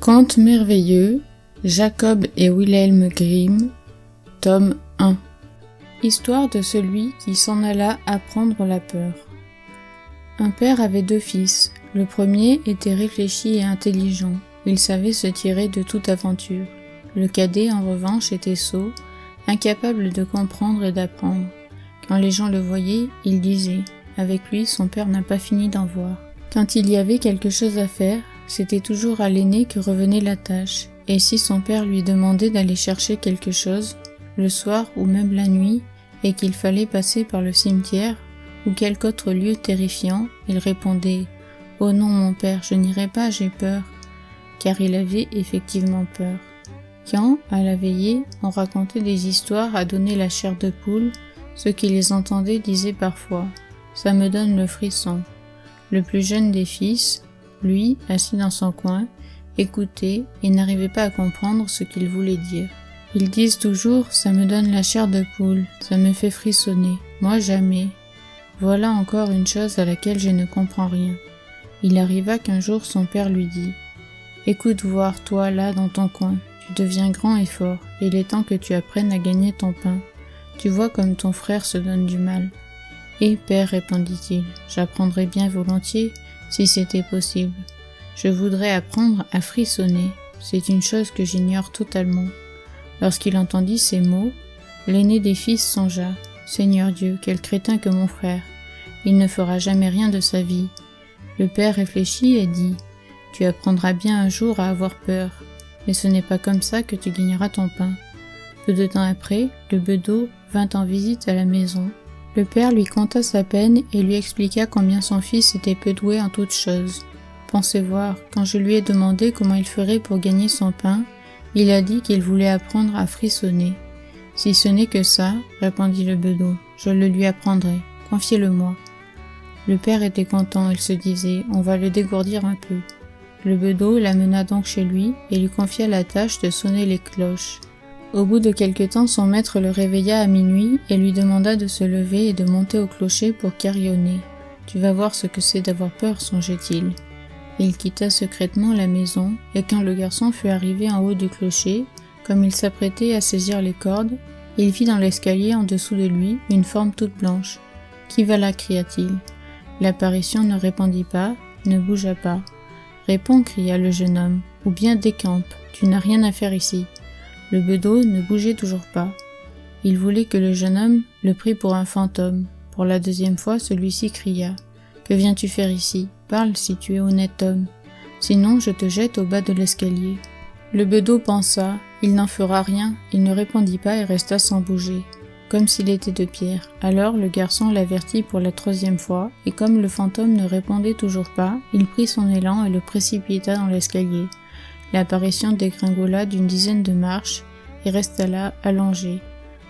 Conte merveilleux, Jacob et Wilhelm Grimm, tome 1. Histoire de celui qui s'en alla apprendre la peur. Un père avait 2 fils. Le premier était réfléchi et intelligent. Il savait se tirer de toute aventure. Le cadet, en revanche, était sot, incapable de comprendre et d'apprendre. Quand les gens le voyaient, ils disaient « Avec lui, son père n'a pas fini d'en voir ». Quand il y avait quelque chose à faire, c'était toujours à l'aîné que revenait la tâche, et si son père lui demandait d'aller chercher quelque chose, le soir ou même la nuit, et qu'il fallait passer par le cimetière ou quelque autre lieu terrifiant, il répondait « Oh non mon père, je n'irai pas, j'ai peur », car il avait effectivement peur. Quand, à la veillée, on racontait des histoires à donner la chair de poule, ceux qui les entendaient disaient parfois « Ça me donne le frisson ». Le plus jeune des fils, lui, assis dans son coin, écoutait et n'arrivait pas à comprendre ce qu'il voulait dire. Ils disent toujours « ça me donne la chair de poule, ça me fait frissonner, moi jamais ». Voilà encore une chose à laquelle je ne comprends rien. Il arriva qu'un jour son père lui dit « Écoute voir, toi là dans ton coin, tu deviens grand et fort, et il est temps que tu apprennes à gagner ton pain. Tu vois comme ton frère se donne du mal. » « Eh père, répondit-il, j'apprendrais bien volontiers, si c'était possible. Je voudrais apprendre à frissonner, c'est une chose que j'ignore totalement. » Lorsqu'il entendit ces mots, l'aîné des fils songea « Seigneur Dieu, quel crétin que mon frère, il ne fera jamais rien de sa vie. » Le père réfléchit et dit « Tu apprendras bien un jour à avoir peur, mais ce n'est pas comme ça que tu gagneras ton pain. » Peu de temps après, le bedeau vint en visite à la maison. Le père lui conta sa peine et lui expliqua combien son fils était peu doué en toutes choses. Pensez voir, quand je lui ai demandé comment il ferait pour gagner son pain, il a dit qu'il voulait apprendre à frissonner. « Si ce n'est que ça, répondit le bedeau, je le lui apprendrai, confiez-le-moi. » Le père était content, il se disait, on va le dégourdir un peu. Le bedeau l'amena donc chez lui et lui confia la tâche de sonner les cloches. Au bout de quelque temps, son maître le réveilla à minuit et lui demanda de se lever et de monter au clocher pour carillonner. « Tu vas voir ce que c'est d'avoir peur, songeait-il. » Il quitta secrètement la maison, et quand le garçon fut arrivé en haut du clocher, comme il s'apprêtait à saisir les cordes, il vit dans l'escalier en dessous de lui une forme toute blanche. « Qui va là » cria-t-il. L'apparition ne répondit pas, ne bougea pas. « Réponds » cria le jeune homme, « ou bien décampe, tu n'as rien à faire ici. » Le bedeau ne bougeait toujours pas. Il voulait que le jeune homme le prît pour un fantôme. Pour la 2e fois, celui-ci cria « Que viens-tu faire ici? Parle si tu es honnête homme. Sinon, je te jette au bas de l'escalier. » Le bedeau pensa « Il n'en fera rien. » Il ne répondit pas et resta sans bouger, comme s'il était de pierre. Alors le garçon l'avertit pour la 3e fois, et comme le fantôme ne répondait toujours pas, il prit son élan et le précipita dans l'escalier. L'apparition dégringola d'une dizaine de marches et resta là, allongé.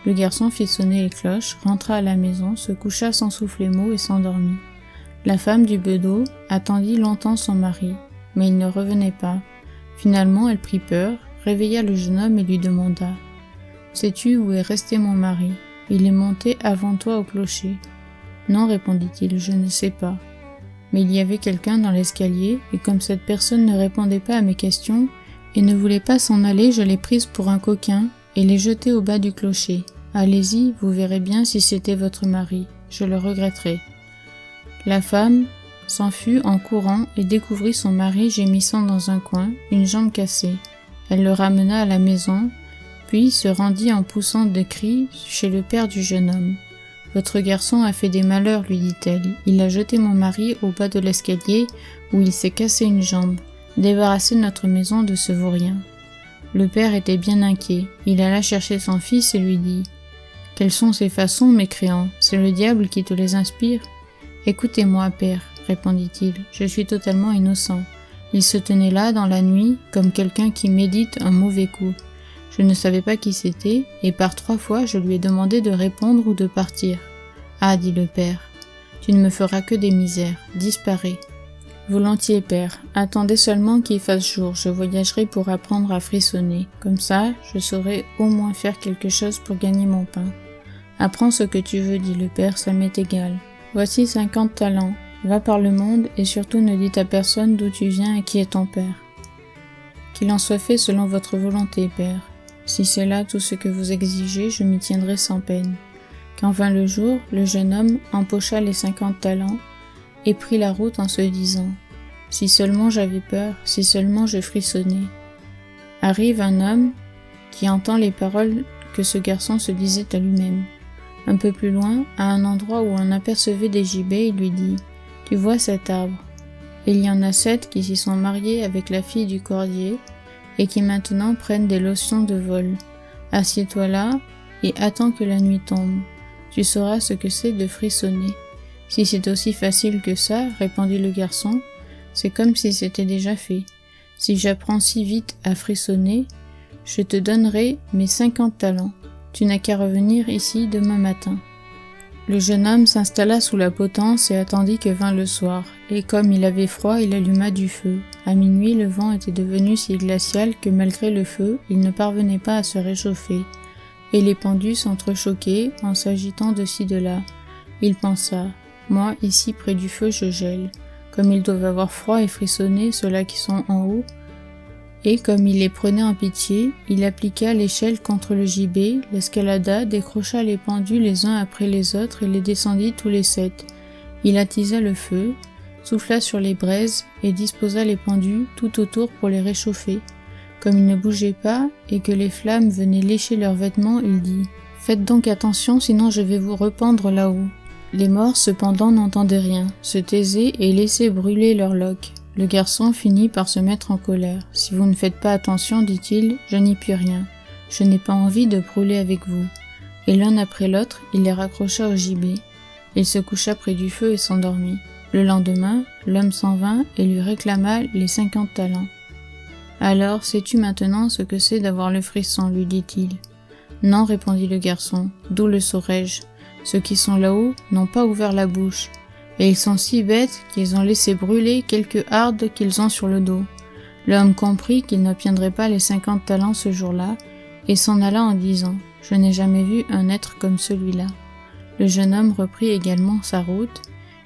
Le garçon fit sonner les cloches, rentra à la maison, se coucha sans souffler mot et s'endormit. La femme du bedeau attendit longtemps son mari, mais il ne revenait pas. Finalement, elle prit peur, réveilla le jeune homme et lui demanda « Sais-tu où est resté mon mari? Il est monté avant toi au clocher. »« Non, répondit-il, je ne sais pas. » Mais il y avait quelqu'un dans l'escalier, et comme cette personne ne répondait pas à mes questions et ne voulait pas s'en aller, je l'ai prise pour un coquin et l'ai jetée au bas du clocher. Allez-y, vous verrez bien si c'était votre mari, je le regretterai. La femme s'enfuit en courant et découvrit son mari gémissant dans un coin, une jambe cassée. Elle le ramena à la maison, puis se rendit en poussant des cris chez le père du jeune homme. « Votre garçon a fait des malheurs, lui dit-elle. Il a jeté mon mari au bas de l'escalier où il s'est cassé une jambe. Débarrassez notre maison de ce vaurien. » Le père était bien inquiet. Il alla chercher son fils et lui dit « Quelles sont ces façons, mécréant? C'est le diable qui te les inspire ?»« Écoutez-moi, père, répondit-il, je suis totalement innocent. Il se tenait là dans la nuit comme quelqu'un qui médite un mauvais coup. Je ne savais pas qui c'était, et par 3 fois je lui ai demandé de répondre ou de partir. « Ah, dit le père, tu ne me feras que des misères, disparais. »« Volontiers, père, attendez seulement qu'il fasse jour, je voyagerai pour apprendre à frissonner. Comme ça, je saurai au moins faire quelque chose pour gagner mon pain. »« Apprends ce que tu veux, dit le père, ça m'est égal. Voici 50 talents, va par le monde et surtout ne dis à personne d'où tu viens et qui est ton père. » Qu'il en soit fait selon votre volonté, père. Si c'est là tout ce que vous exigez, je m'y tiendrai sans peine. » Quand vint le jour, le jeune homme empocha les 50 talents et prit la route en se disant « Si seulement j'avais peur, si seulement je frissonnais. » Arrive un homme qui entend les paroles que ce garçon se disait à lui-même. Un peu plus loin, à un endroit où on apercevait des gibets, il lui dit « Tu vois cet arbre ? Il y en a 7 qui s'y sont mariés avec la fille du cordier et qui maintenant prennent des lotions de vol. Assieds-toi là et attends que la nuit tombe. Tu sauras ce que c'est de frissonner. » « Si c'est aussi facile que ça, répondit le garçon, c'est comme si c'était déjà fait. Si j'apprends si vite à frissonner, je te donnerai mes 50 talents. Tu n'as qu'à revenir ici demain matin. » Le jeune homme s'installa sous la potence et attendit que vint le soir, et comme il avait froid, il alluma du feu. À minuit, le vent était devenu si glacial que malgré le feu, il ne parvenait pas à se réchauffer, et les pendus s'entrechoquaient en s'agitant de ci de là. Il pensa: moi, ici près du feu, je gèle. Comme ils doivent avoir froid et frissonner, ceux-là qui sont en haut. Et comme il les prenait en pitié, il appliqua l'échelle contre le gibet, l'escalada, décrocha les pendus les uns après les autres et les descendit tous les 7. Il attisa le feu, souffla sur les braises et disposa les pendus tout autour pour les réchauffer. Comme ils ne bougeaient pas et que les flammes venaient lécher leurs vêtements, il dit: « Faites donc attention, sinon je vais vous rependre là-haut. » Les morts, cependant, n'entendaient rien, se taisaient et laissaient brûler leurs loques. Le garçon finit par se mettre en colère. « Si vous ne faites pas attention, dit-il, je n'y puis rien. Je n'ai pas envie de brûler avec vous. » Et l'un après l'autre, il les raccrocha au gibet. Il se coucha près du feu et s'endormit. Le lendemain, l'homme s'en vint et lui réclama les 50 talents. « Alors, sais-tu maintenant ce que c'est d'avoir le frisson ?» lui dit-il. « Non, répondit le garçon, d'où le saurais-je ? Ceux qui sont là-haut n'ont pas ouvert la bouche, et ils sont si bêtes qu'ils ont laissé brûler quelques hardes qu'ils ont sur le dos. » L'homme comprit qu'il n'obtiendrait pas les 50 talents ce jour-là, et s'en alla en disant: « Je n'ai jamais vu un être comme celui-là. » Le jeune homme reprit également sa route,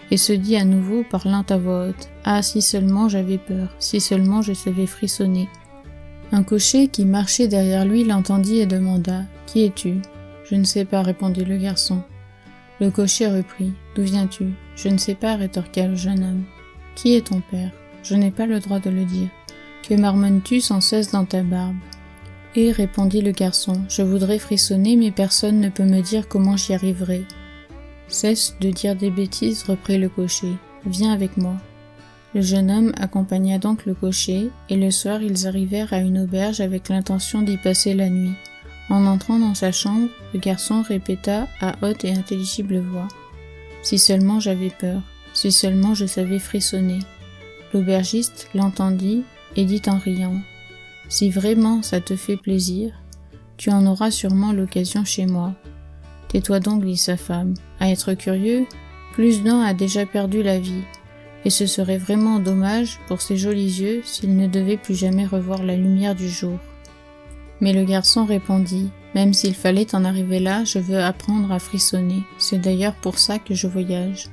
et se dit à nouveau parlant à voix haute: « Ah, si seulement j'avais peur, si seulement je savais frissonner. » Un cocher qui marchait derrière lui l'entendit et demanda: « Qui es-tu » ? « Je ne sais pas, répondit le garçon. Le cocher reprit: « D'où viens-tu » ? « Je ne sais pas, rétorqua le jeune homme. »« Qui est ton père » ? « Je n'ai pas le droit de le dire. »« Que marmonnes-tu sans cesse dans ta barbe » ? Et répondit le garçon: « Je voudrais frissonner, mais personne ne peut me dire comment j'y arriverai. »« Cesse de dire des bêtises, reprit le cocher. Viens avec moi. » Le jeune homme accompagna donc le cocher, et le soir ils arrivèrent à une auberge avec l'intention d'y passer la nuit. En entrant dans sa chambre, le garçon répéta à haute et intelligible voix: « Si seulement j'avais peur, si seulement je savais frissonner. » L'aubergiste l'entendit et dit en riant: « Si vraiment ça te fait plaisir, tu en auras sûrement l'occasion chez moi. »« Tais-toi donc, dit sa femme. À être curieux, plus d'un a déjà perdu la vie, et ce serait vraiment dommage pour ses jolis yeux s'il ne devait plus jamais revoir la lumière du jour. » Mais le garçon répondit: « Même s'il fallait en arriver là, je veux apprendre à frissonner. C'est d'ailleurs pour ça que je voyage. »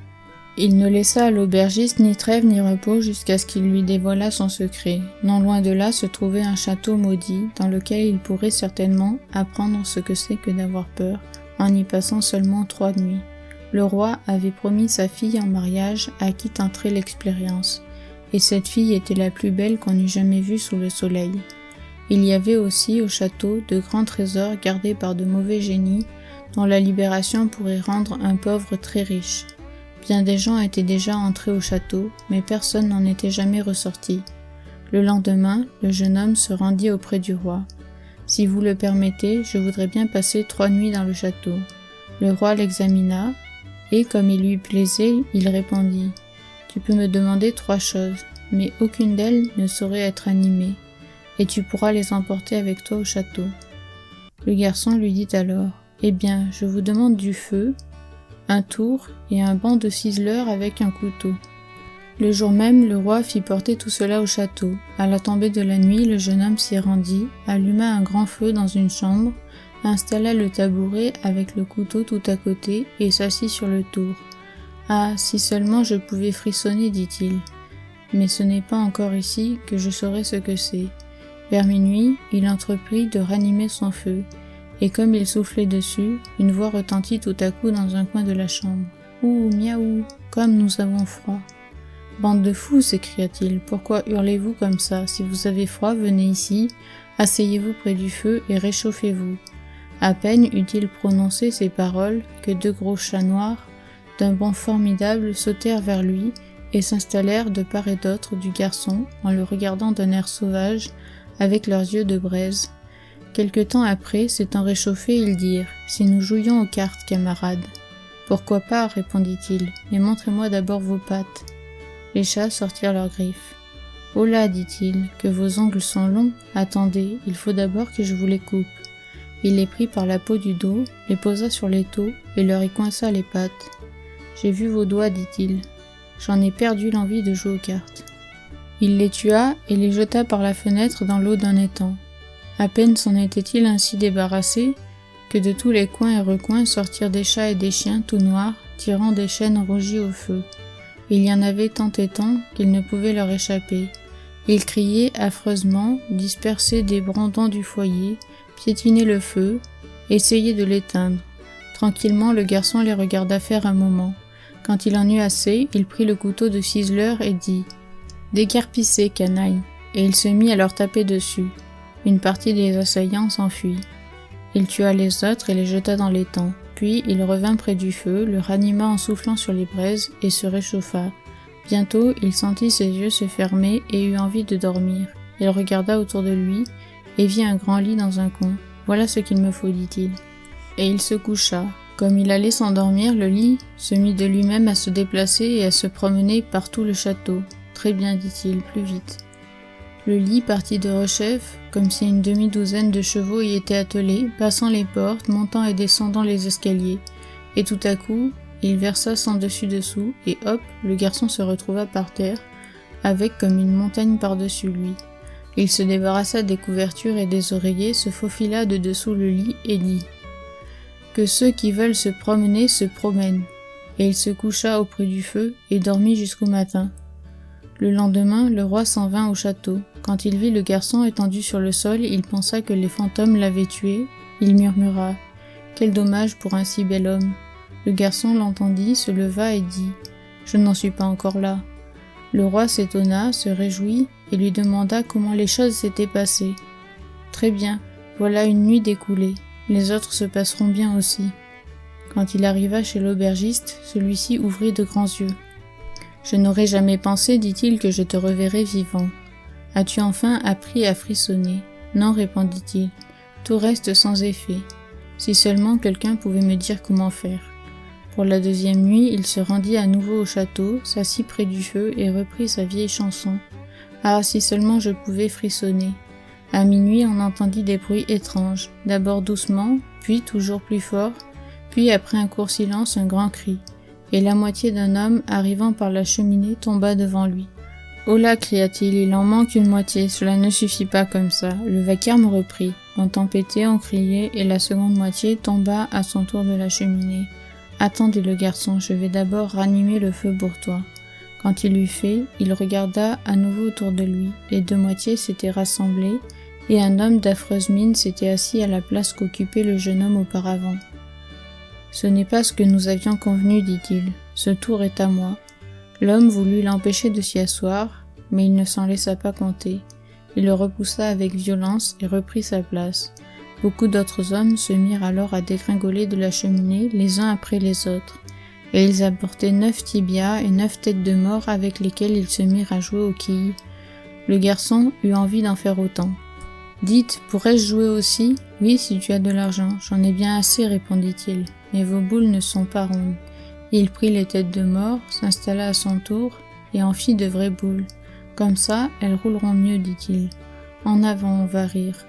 Il ne laissa à l'aubergiste ni trêve ni repos jusqu'à ce qu'il lui dévoilât son secret. Non loin de là se trouvait un château maudit, dans lequel il pourrait certainement apprendre ce que c'est que d'avoir peur, en y passant seulement 3 nuits. Le roi avait promis sa fille en mariage à qui tenterait l'expérience, et cette fille était la plus belle qu'on eût jamais vue sous le soleil. Il y avait aussi au château de grands trésors gardés par de mauvais génies, dont la libération pourrait rendre un pauvre très riche. Bien des gens étaient déjà entrés au château, mais personne n'en était jamais ressorti. Le lendemain, le jeune homme se rendit auprès du roi. « Si vous le permettez, je voudrais bien passer 3 nuits dans le château. » Le roi l'examina, et comme il lui plaisait, il répondit: « Tu peux me demander 3 choses, mais aucune d'elles ne saurait être animée, et tu pourras les emporter avec toi au château. » Le garçon lui dit alors: « Eh bien, je vous demande du feu, un tour et un banc de ciseleur avec un couteau. » Le jour même, le roi fit porter tout cela au château. À la tombée de la nuit, le jeune homme s'y rendit, alluma un grand feu dans une chambre, installa le tabouret avec le couteau tout à côté et s'assit sur le tour. « Ah, si seulement je pouvais frissonner, dit-il. Mais ce n'est pas encore ici que je saurai ce que c'est. » Vers minuit, il entreprit de ranimer son feu, et comme il soufflait dessus, une voix retentit tout à coup dans un coin de la chambre. « Ouh, miaou, comme nous avons froid !» « Bande de fous !» s'écria-t-il. « Pourquoi hurlez-vous comme ça? Si vous avez froid, venez ici, asseyez-vous près du feu et réchauffez-vous. » À peine eut-il prononcé ces paroles que deux gros chats noirs, d'un bond formidable, sautèrent vers lui et s'installèrent de part et d'autre du garçon en le regardant d'un air sauvage avec leurs yeux de braise. Quelque temps après, s'étant réchauffés, ils dirent « Si nous jouions aux cartes, camarades !»« Pourquoi pas ?» répondit-il, « mais montrez-moi d'abord vos pattes. » Les chats sortirent leurs griffes. « Oh là, dit-il, que vos ongles sont longs. Attendez, il faut d'abord que je vous les coupe. » Il les prit par la peau du dos, les posa sur l'étau et leur y coinça les pattes. « J'ai vu vos doigts, dit-il. J'en ai perdu l'envie de jouer aux cartes. » Il les tua et les jeta par la fenêtre dans l'eau d'un étang. À peine s'en était-il ainsi débarrassé que de tous les coins et recoins sortirent des chats et des chiens tout noirs, tirant des chaînes rougies au feu. Il y en avait tant et tant qu'ils ne pouvaient leur échapper. Ils criaient affreusement, dispersaient des brandons du foyer, piétinaient le feu, essayaient de l'éteindre. Tranquillement, le garçon les regarda faire un moment. Quand il en eut assez, il prit le couteau de ciseleur et dit « Déguerpissez, canaille !» et il se mit à leur taper dessus. Une partie des assaillants s'enfuit. Il tua les autres et les jeta dans l'étang. Puis il revint près du feu, le ranima en soufflant sur les braises et se réchauffa. Bientôt, il sentit ses yeux se fermer et eut envie de dormir. Il regarda autour de lui et vit un grand lit dans un coin. « Voilà ce qu'il me faut, dit-il. » Et il se coucha. Comme il allait s'endormir, le lit se mit de lui-même à se déplacer et à se promener par tout le château. « Très bien, dit-il, plus vite. » Le lit partit de rechef, comme si une demi-douzaine de chevaux y étaient attelés, passant les portes, montant et descendant les escaliers. Et tout à coup, il versa sans dessus-dessous, et hop, le garçon se retrouva par terre, avec comme une montagne par-dessus lui. Il se débarrassa des couvertures et des oreillers, se faufila de dessous le lit et dit « Que ceux qui veulent se promener se promènent. » Et il se coucha auprès du feu et dormit jusqu'au matin. Le lendemain, le roi s'en vint au château. Quand il vit le garçon étendu sur le sol, il pensa que les fantômes l'avaient tué. Il murmura « Quel dommage pour un si bel homme !» Le garçon l'entendit, se leva et dit « Je n'en suis pas encore là. » Le roi s'étonna, se réjouit et lui demanda comment les choses s'étaient passées. « Très bien, voilà une nuit d'écoulée. Les autres se passeront bien aussi. » Quand il arriva chez l'aubergiste, celui-ci ouvrit de grands yeux. « Je n'aurais jamais pensé, dit-il, que je te reverrais vivant. As-tu enfin appris à frissonner ?»« Non, répondit-il, tout reste sans effet. Si seulement quelqu'un pouvait me dire comment faire. » Pour la deuxième nuit, il se rendit à nouveau au château, s'assit près du feu et reprit sa vieille chanson. « Ah, si seulement je pouvais frissonner !» À minuit, on entendit des bruits étranges, d'abord doucement, puis toujours plus fort, puis après un court silence, un grand cri. Et la moitié d'un homme, arrivant par la cheminée, tomba devant lui. « Oh là !» cria-t-il, « il en manque une moitié, cela ne suffit pas comme ça. » Le vacarme reprit. On tempêtait, on criait, et la seconde moitié tomba à son tour de la cheminée. « Attendez le garçon, je vais d'abord ranimer le feu pour toi. » Quand il l'eut fait, il regarda à nouveau autour de lui. Les deux moitiés s'étaient rassemblées, et un homme d'affreuse mine s'était assis à la place qu'occupait le jeune homme auparavant. « Ce n'est pas ce que nous avions convenu, dit-il. Ce tour est à moi. » L'homme voulut l'empêcher de s'y asseoir, mais il ne s'en laissa pas compter. Il le repoussa avec violence et reprit sa place. Beaucoup d'autres hommes se mirent alors à dégringoler de la cheminée les uns après les autres, et ils apportaient 9 tibias et 9 têtes de mort avec lesquelles ils se mirent à jouer aux quilles. Le garçon eut envie d'en faire autant. « Dites, pourrais-je jouer aussi ? » ?»« Oui, si tu as de l'argent, j'en ai bien assez, répondit-il, mais vos boules ne sont pas rondes. » Il prit les têtes de mort, s'installa à son tour et en fit de vraies boules. « Comme ça, elles rouleront mieux, dit-il. En avant, on va rire. »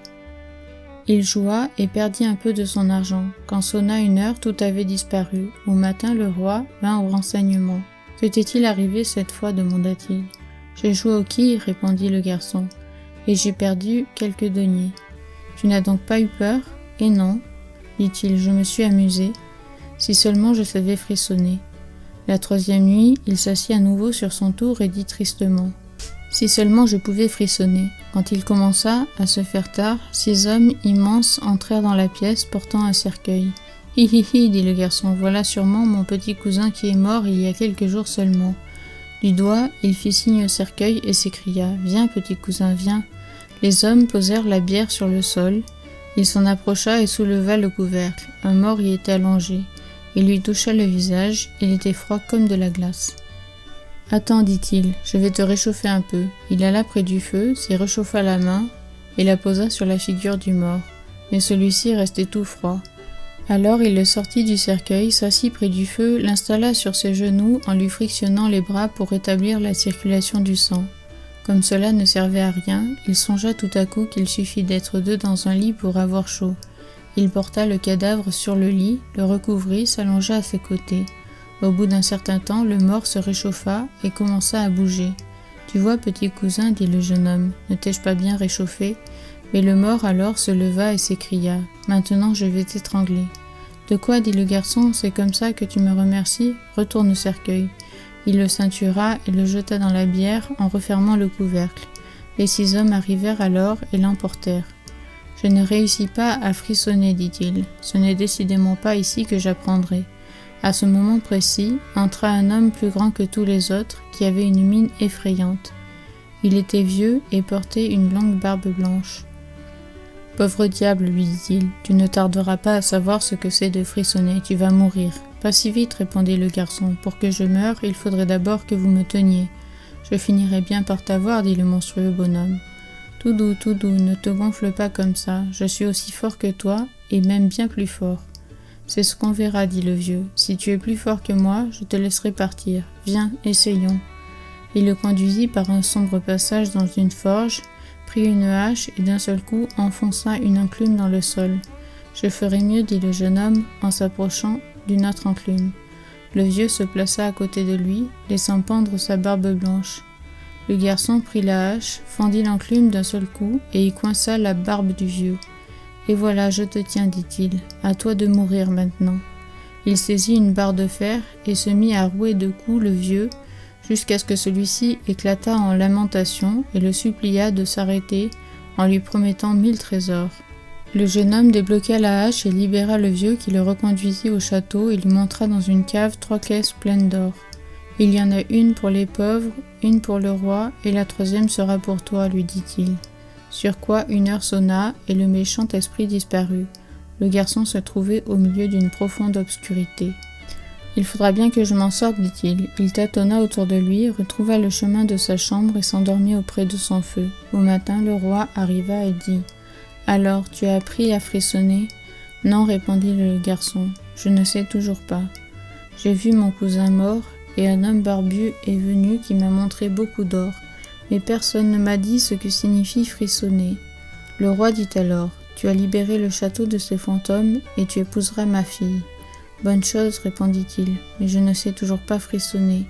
Il joua et perdit un peu de son argent. Quand sonna une heure, tout avait disparu. Au matin, le roi vint au renseignement. « Que t'est-il arrivé cette fois ?» demanda-t-il. « J'ai joué aux quilles, répondit le garçon, et j'ai perdu quelques deniers. »« Tu n'as donc pas eu peur ?»« Et non, dit-il, je me suis amusé. Si seulement je savais frissonner. » La troisième nuit, il s'assit à nouveau sur son tour et dit tristement « Si seulement je pouvais frissonner. Quand il commença à se faire tard, 6 hommes immenses entrèrent dans la pièce portant un cercueil. « Hi hi hi, dit le garçon, voilà sûrement mon petit cousin qui est mort il y a quelques jours seulement. » Du doigt, il fit signe au cercueil et s'écria « Viens, petit cousin, viens !» Les hommes posèrent la bière sur le sol. Il s'en approcha et souleva le couvercle. Un mort y était allongé. Il lui toucha le visage, il était froid comme de la glace. « Attends, dit-il, je vais te réchauffer un peu. » Il alla près du feu, s'y réchauffa la main et la posa sur la figure du mort. Mais celui-ci restait tout froid. Alors il le sortit du cercueil, s'assit près du feu, l'installa sur ses genoux en lui frictionnant les bras pour rétablir la circulation du sang. Comme cela ne servait à rien, il songea tout à coup qu'il suffit d'être 2 dans un lit pour avoir chaud. Il porta le cadavre sur le lit, le recouvrit, s'allongea à ses côtés. Au bout d'un certain temps, le mort se réchauffa et commença à bouger. « Tu vois, petit cousin, dit le jeune homme, ne t'ai-je pas bien réchauffé ?» Mais le mort alors se leva et s'écria « Maintenant je vais t'étrangler. » « De quoi, dit le garçon, c'est comme ça que tu me remercies? Retourne au cercueil. » Il le ceintura et le jeta dans la bière en refermant le couvercle. Les 6 hommes arrivèrent alors et l'emportèrent. « Je ne réussis pas à frissonner, dit-il. Ce n'est décidément pas ici que j'apprendrai. » À ce moment précis, entra un homme plus grand que tous les autres, qui avait une mine effrayante. Il était vieux et portait une longue barbe blanche. « Pauvre diable, lui dit-il, tu ne tarderas pas à savoir ce que c'est de frissonner, tu vas mourir. »« Pas si vite, répondit le garçon, pour que je meure, il faudrait d'abord que vous me teniez. »« Je finirai bien par t'avoir, dit le monstrueux bonhomme. »« Tout doux, ne te gonfle pas comme ça, je suis aussi fort que toi, et même bien plus fort. »« C'est ce qu'on verra, dit le vieux. Si tu es plus fort que moi, je te laisserai partir. Viens, essayons. » Il le conduisit par un sombre passage dans une forge, prit une hache et d'un seul coup enfonça une enclume dans le sol. « Je ferai mieux, dit le jeune homme en s'approchant d'une autre enclume. » Le vieux se plaça à côté de lui, laissant pendre sa barbe blanche. Le garçon prit la hache, fendit l'enclume d'un seul coup et y coinça la barbe du vieux. « Et voilà, je te tiens, dit-il, à toi de mourir maintenant. » Il saisit une barre de fer et se mit à rouer de coups le vieux, jusqu'à ce que celui-ci éclata en lamentations et le supplia de s'arrêter en lui promettant 1000 trésors. Le jeune homme débloqua la hache et libéra le vieux qui le reconduisit au château et lui montra dans une cave 3 caisses pleines d'or. « Il y en a une pour les pauvres, une pour le roi et la 3e sera pour toi, lui dit-il. » Sur quoi une heure sonna et le méchant esprit disparut. Le garçon se trouvait au milieu d'une profonde obscurité. « Il faudra bien que je m'en sorte, dit-il. » Il tâtonna autour de lui, retrouva le chemin de sa chambre et s'endormit auprès de son feu. Au matin, le roi arriva et dit « Alors, tu as appris à frissonner ?»« Non, répondit le garçon, je ne sais toujours pas. J'ai vu mon cousin mort et un homme barbu est venu qui m'a montré beaucoup d'or, mais personne ne m'a dit ce que signifie frissonner. » Le roi dit alors « Tu as libéré le château de ces fantômes et tu épouseras ma fille. » « Bonne chose, répondit-il, mais je ne sais toujours pas frissonner. »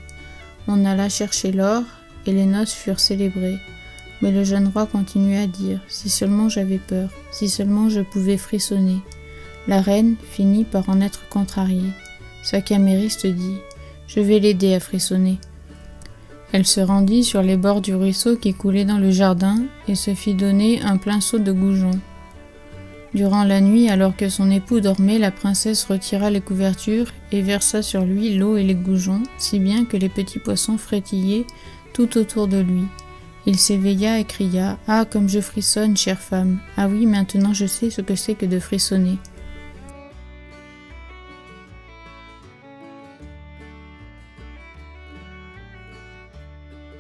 On alla chercher l'or, et les noces furent célébrées. Mais le jeune roi continuait à dire « Si seulement j'avais peur, si seulement je pouvais frissonner. » La reine finit par en être contrariée. Sa camériste dit « Je vais l'aider à frissonner. » Elle se rendit sur les bords du ruisseau qui coulait dans le jardin, et se fit donner un plein seau de goujon. Durant la nuit, alors que son époux dormait, la princesse retira les couvertures et versa sur lui l'eau et les goujons, si bien que les petits poissons frétillaient tout autour de lui. Il s'éveilla et cria « Ah, comme je frissonne, chère femme! Ah oui, maintenant je sais ce que c'est que de frissonner. »